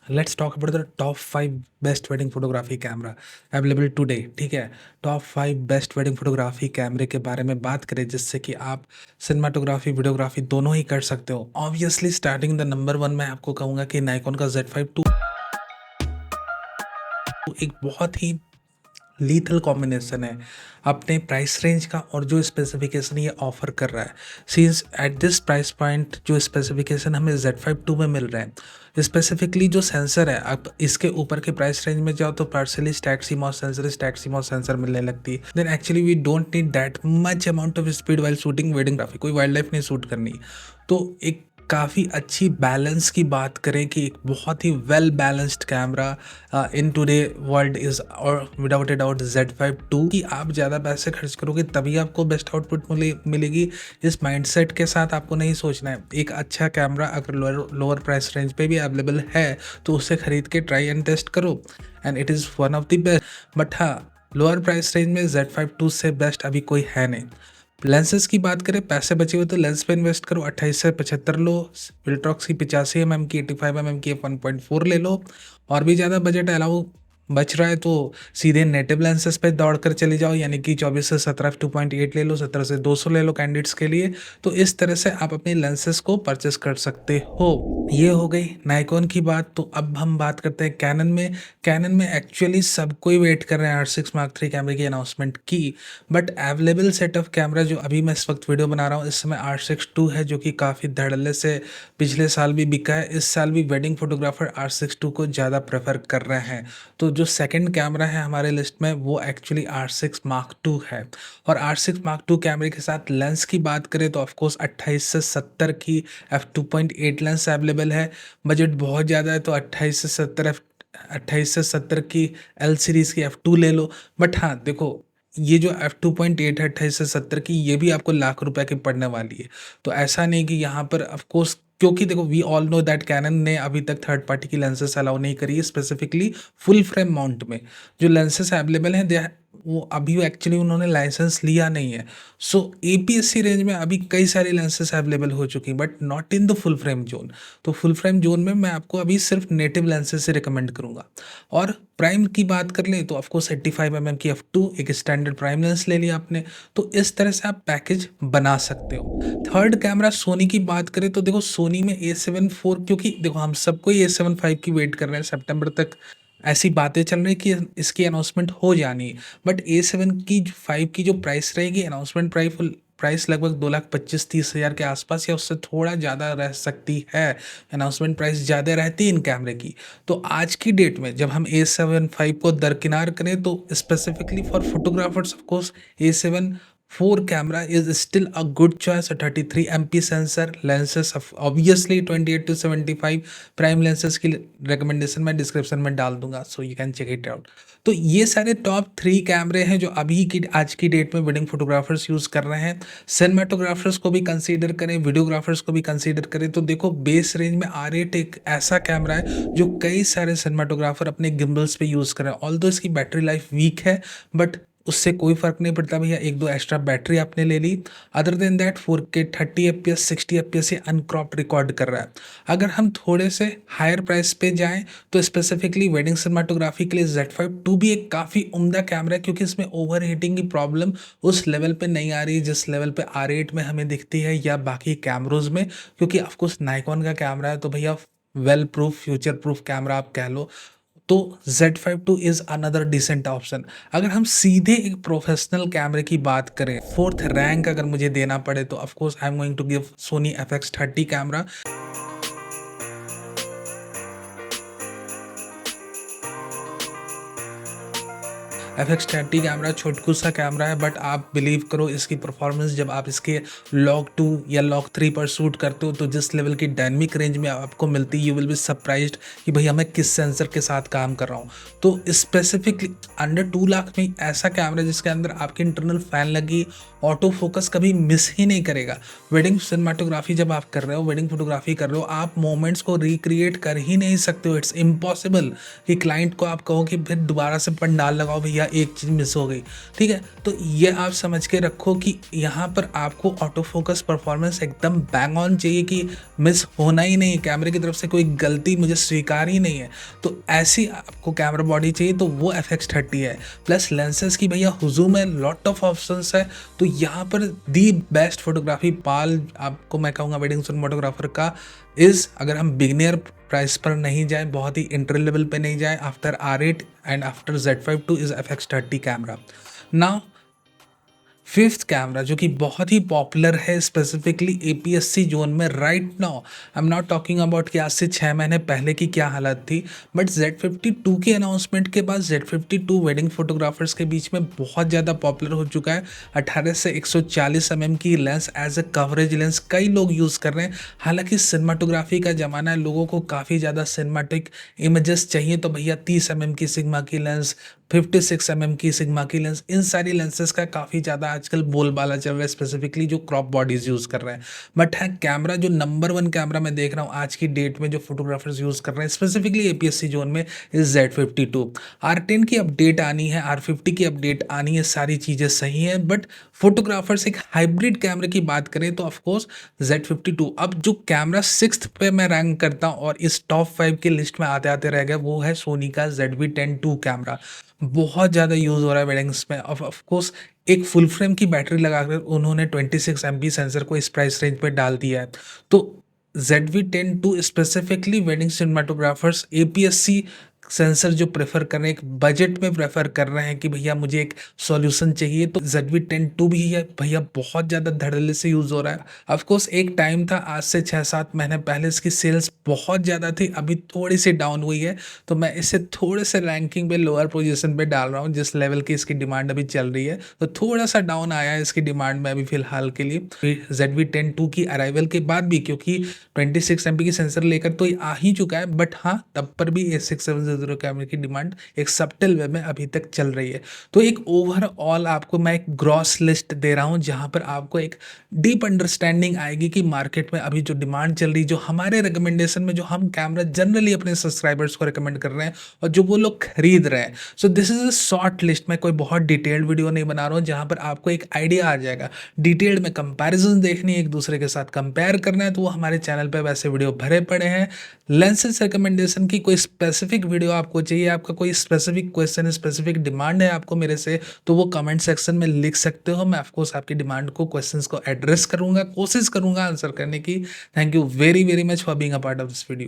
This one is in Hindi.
Let's talk about the top 5 best wedding photography camera available today. ठीक है, टॉप 5 बेस्ट वेडिंग फोटोग्राफी कैमरे के बारे में बात करें जिससे कि आप सिनेमाटोग्राफी वीडियोग्राफी दोनों ही कर सकते हो। ऑब्वियसली स्टार्टिंग द नंबर 1 मैं आपको कहूँगा कि नाइकॉन का Z5 II एक बहुत ही लीथल कॉम्बिनेशन है अपने प्राइस रेंज का और जो स्पेसिफिकेशन ये ऑफर कर रहा है। Scenes at this price point जो स्पेसिफिकेशन हमें Z5 II में मिल रहे हैं, स्पेसिफिकली जो सेंसर है, आप इसके ऊपर के प्राइस रेंज में जाओ तो पार्सली स्टैट CMOS सेंसर मिलने लगती है। Then actually we don't need that much amount of speed while shooting wedding graphy, कोई वाइल्ड लाइफ नहीं शूट करनी। तो एक काफ़ी अच्छी बैलेंस की बात करें कि एक बहुत ही well balanced camera in today world is और without a doubt Z5 II कि आप ज़्यादा पैसे खर्च करोगे तभी आपको बेस्ट आउटपुट मिलेगी। इस माइंडसेट के साथ आपको नहीं सोचना है। एक अच्छा कैमरा अगर लोअर प्राइस रेंज पे भी अवेलेबल है तो उसे खरीद के ट्राई एंड टेस्ट करो and it is one of the best. But हाँ, लोअर प्राइस रेंज में Z5 II से बेस्ट अभी कोई है नहीं। लेंसेज की बात करें, पैसे बचे हुए तो लेंस पे इन्वेस्ट करो। 28 से 75 लो, विल्ट्रॉक्स की 85 mm की, 85 mm की f1.4 ले लो। और भी ज़्यादा बजट अलाउ बच रहा है तो सीधे नेटिव लेंसेज पे दौड़ कर चले जाओ, यानी कि 24 से 17 f2.8 ले लो, 17 से 200 ले लो कैंडिडेट्स के लिए। तो इस तरह से आप अपने लेंसेज को परचेस कर सकते हो। ये हो गई नाइकॉन की बात। तो अब हम बात करते हैं कैनन में। कैनन में एक्चुअली सब कोई वेट कर रहे हैं R6 Mark III कैमरे की अनाउंसमेंट की, but available set of camera जो अभी मैं इस वक्त वीडियो बना रहा हूँ, इस समय R6 II है जो कि काफ़ी धड़ल्ले से पिछले साल भी बिका है। इस साल भी वेडिंग फोटोग्राफर R6 II को ज़्यादा प्रेफर कर रहे हैं। तो जो सेकंड कैमरा है हमारे लिस्ट में वो एक्चुअली R6 Mark II है। और R6 Mark II कैमरे के साथ लेंस की बात करें तो ऑफकोर्स 28 से 70 की f2.8 लेंस अवेलेबल है। बजट बहुत ज़्यादा है तो 28 से 70 की L सीरीज़ की f2 ले लो। बट हाँ देखो, ये जो f2.8 है 28 से 70 की, ये भी आपको लाख रुपए की पड़ने वाली है। तो ऐसा नहीं कि यहाँ पर ऑफकोर्स, क्योंकि देखो we all know that Canon ने अभी तक थर्ड पार्टी की लेंसेस अलाउ नहीं करी है, स्पेसिफिकली फुल फ्रेम माउंट में जो लेंसेस अवेलेबल हैं वो अभी एक्चुअली उन्होंने लाइसेंस लिया नहीं है। सो APS-C रेंज में अभी कई सारी लेंसेस अवेलेबल हो चुकी हैं but not in the full frame zone. तो फुल फ्रेम जोन में मैं आपको अभी सिर्फ नेटिव लेंसेज से रिकमेंड करूंगा। और प्राइम की बात कर लें तो ऑफकोर्स 85 mm की f2 एक स्टैंडर्ड प्राइम लेंस ले लिया आपने। तो इस तरह से आप पैकेज बना सकते हो। थर्ड कैमरा सोनी की बात करें तो देखो सोनी में A7 IV, क्योंकि देखो हम सबको A7 V की वेट कर रहे हैं, सितंबर तक ऐसी बातें चल रही कि इसकी अनाउंसमेंट हो जानी है। बट A7 की 5 की जो प्राइस रहेगी, अनाउंसमेंट प्राइस लगभग 2,25,30,000 के आसपास या उससे थोड़ा ज़्यादा रह सकती है। अनाउंसमेंट प्राइस ज़्यादा रहती है इन कैमरे की। तो आज की डेट में जब हम A7 V को दरकिनार करें तो specifically for photographers of course A7 IV camera is still a good choice. 33 MP sensor lenses, obviously 28 to 75 prime lenses की रिकमेंडेशन मैं डिस्क्रिप्शन में डाल दूंगा, so you can check it out. तो ये सारे टॉप 3 कैमरे हैं जो अभी की आज की डेट में वेडिंग फोटोग्राफर्स यूज़ कर रहे हैं। सिनेमाटोग्राफर्स को भी कंसीडर करें, वीडियोग्राफर्स को भी कंसीडर करें तो देखो बेस रेंज में R8 एक ऐसा कैमरा है जो कई सारे सिनेमाटोग्राफर अपने गिम्बल्स पे यूज़ कर रहे हैं। ऑल्दो इसकी बैटरी लाइफ वीक है बट उससे कोई फ़र्क नहीं पड़ता भैया, एक दो एक्स्ट्रा बैटरी आपने ले ली। Other than that 4K 30 FPS 60 FPS से अनक्रॉप्ड रिकॉर्ड कर रहा है। अगर हम थोड़े से हायर प्राइस पे जाएं तो स्पेसिफिकली वेडिंग सिनेमाटोग्राफी के लिए Z5 II भी एक काफ़ी उम्दा कैमरा है, क्योंकि इसमें ओवर हीटिंग की प्रॉब्लम उस लेवल पे नहीं आ रही जिस लेवल पे R8 में हमें दिखती है या बाकी कैमरोज में। क्योंकि ऑफकोर्स नाइकॉन का कैमरा है तो भैया well proof future proof camera आप कह लो। तो Z5 II is another decent option. अगर हम सीधे एक प्रोफेशनल कैमरे की बात करें, फोर्थ रैंक अगर मुझे देना पड़े तो of course I am going to give Sony FX30 camera. FX30 camera छोटकू सा कैमरा है बट आप बिलीव करो इसकी परफॉर्मेंस जब आप इसके लॉग 2 या लॉग 3 पर शूट करते हो तो जिस लेवल की डायनेमिक रेंज में आपको मिलती है, यू विल बी सरप्राइज्ड कि भैया मैं किस सेंसर के साथ काम कर रहा हूँ। तो स्पेसिफिकली अंडर 2 लाख में ऐसा कैमरा जिसके अंदर आपकी इंटरनल फैन लगी, ऑटो फोकस कभी मिस ही नहीं करेगा। वेडिंग सिनेमाटोग्राफी जब आप कर रहे हो, वेडिंग फोटोग्राफी कर रहे हो, आप मोमेंट्स को रिक्रिएट कर ही नहीं सकते हो। इट्स इम्पॉसिबल कि क्लाइंट को आप कहो कि फिर दोबारा से पंडाल लगाओ भैया एक चीज़ मिस हो गई, ठीक है? तो ये आप समझ के रखो कि यहाँ पर आपको ऑटो फोकस परफॉर्मेंस एकदम बैंग ऑन चाहिए कि मिस होना ही नहीं है, कैमरे की तरफ से कोई गलती मुझे स्वीकार ही नहीं है। तो ऐसी आपको कैमरा बॉडी चाहिए तो वो FX30 है। प्लस लेंसेज की भैया हुजूम में लॉट ऑफ ऑप्शंस है। तो यहाँ पर दी बेस्ट फोटोग्राफी पाल आपको मैं कहूँगा वेडिंग सिनेमाटोग्राफर का इज़, अगर हम बिगनियर प्राइस पर नहीं जाए, बहुत ही इंटर लेवल पे नहीं जाए, after R8 and after Z5 II is FX30 camera. Now fifth camera जो कि बहुत ही पॉपुलर है स्पेसिफिकली APS-C जोन में right now. I am not talking about कि आज से 6 महीने पहले की क्या हालत थी, बट Z52 के अनाउंसमेंट के बाद Z52 वेडिंग फोटोग्राफर्स के बीच में बहुत ज़्यादा पॉपुलर हो चुका है। 18 से 140 mm की lens as a coverage lens कई लोग यूज़ कर रहे हैं। हालांकि सिनेमाटोग्राफी का ज़माना है, लोगों को काफ़ी ज़्यादा सिनेमाटिक इमेजेस चाहिए, तो भैया 30 mm की सिग्मा की लेंस, 56 mm की सिग्मा की लेंस, इन सारी लेंसेज का काफ़ी ज़्यादा आजकल बोलबाला चल रहा है, स्पेसिफिकली जो क्रॉप बॉडीज़ यूज़ कर रहे हैं। बट है कैमरा जो नंबर 1 कैमरा मैं देख रहा हूँ आज की डेट में जो फोटोग्राफर्स यूज़ कर रहे हैं स्पेसिफिकली APS-C जोन में इज़ Z52। R10 की अपडेट आनी है, R50 की अपडेट आनी है, सारी चीज़ें सही हैं, बट फोटोग्राफर्स एक हाइब्रिड कैमरे की बात करें तो ऑफकोर्स Z52। अब जो कैमरा 6th पे मैं रैंक करता हूँ और इस टॉप 5 की लिस्ट में आते आते रह गया, वो है सोनी का ZV-10 II कैमरा। बहुत ज़्यादा यूज़ हो रहा है वेडिंग्स में। ऑफ कोर्स एक फुल फ्रेम की बैटरी लगाकर उन्होंने 26 MP सेंसर को इस प्राइस रेंज पे डाल दिया है। तो ZV-10 II specifically wedding cinematographers APS-C sensor जो प्रेफर कर रहे हैं, एक बजट में प्रेफर कर रहे हैं कि भैया मुझे एक सॉल्यूशन चाहिए, तो ZV-10 II भी है भैया, बहुत ज़्यादा धड़ल्ले से यूज़ हो रहा है। ऑफ कोर्स एक टाइम था आज से 6-7 महीने पहले इसकी सेल्स बहुत ज़्यादा थी, अभी थोड़ी सी डाउन हुई है, तो मैं इसे थोड़े से रैंकिंग पे लोअर पोजीशन पे डाल रहा हूँ जिस लेवल की इसकी डिमांड अभी चल रही है। तो थोड़ा सा डाउन आया है इसकी डिमांड में अभी फिलहाल के लिए ZV-10 II की अराइवल के बाद भी, क्योंकि 26 MP की सेंसर लेकर तो ये आ ही चुका है, बट हाँ तब पर भी A6700 कैमरे की डिमांड एक सबटल वे में अभी तक चल रही है। तो एक ओवरऑल आपको मैं एक ग्रॉस लिस्ट दे रहा हूँ जहाँ पर आपको एक डीप अंडरस्टैंडिंग आएगी कि मार्केट में अभी जो डिमांड चल रही है, जो हमारे रिकमेंडेशन में जो हम कैमरा जनरली अपने सब्सक्राइबर्स को रिकमेंड कर रहे हैं और जो वो लोग खरीद रहे हैं। So this is a short list. मैं कोई बहुत डिटेल्ड वीडियो नहीं बना रहा हूँ, जहाँ पर आपको एक आइडिया आ जाएगा। डिटेल्ड में कंपैरिजन देखनी है, एक दूसरे के साथ कंपेयर करना है, तो वो हमारे चैनल पर वैसे वीडियो भरे पड़े हैं। लेंसेज रिकमेंडेशन की कोई स्पेसिफिक वीडियो आपको चाहिए, आपका कोई स्पेसिफिक क्वेश्चन, स्पेसिफिक डिमांड है आपको मेरे से, तो वो कमेंट सेक्शन में लिख सकते हो। मैं ऑफकोर्स आपकी डिमांड को, क्वेश्चंस को एड्रेस करूंगा, कोशिश करूंगा आंसर करने की। Thank you very very much for being a part of this video.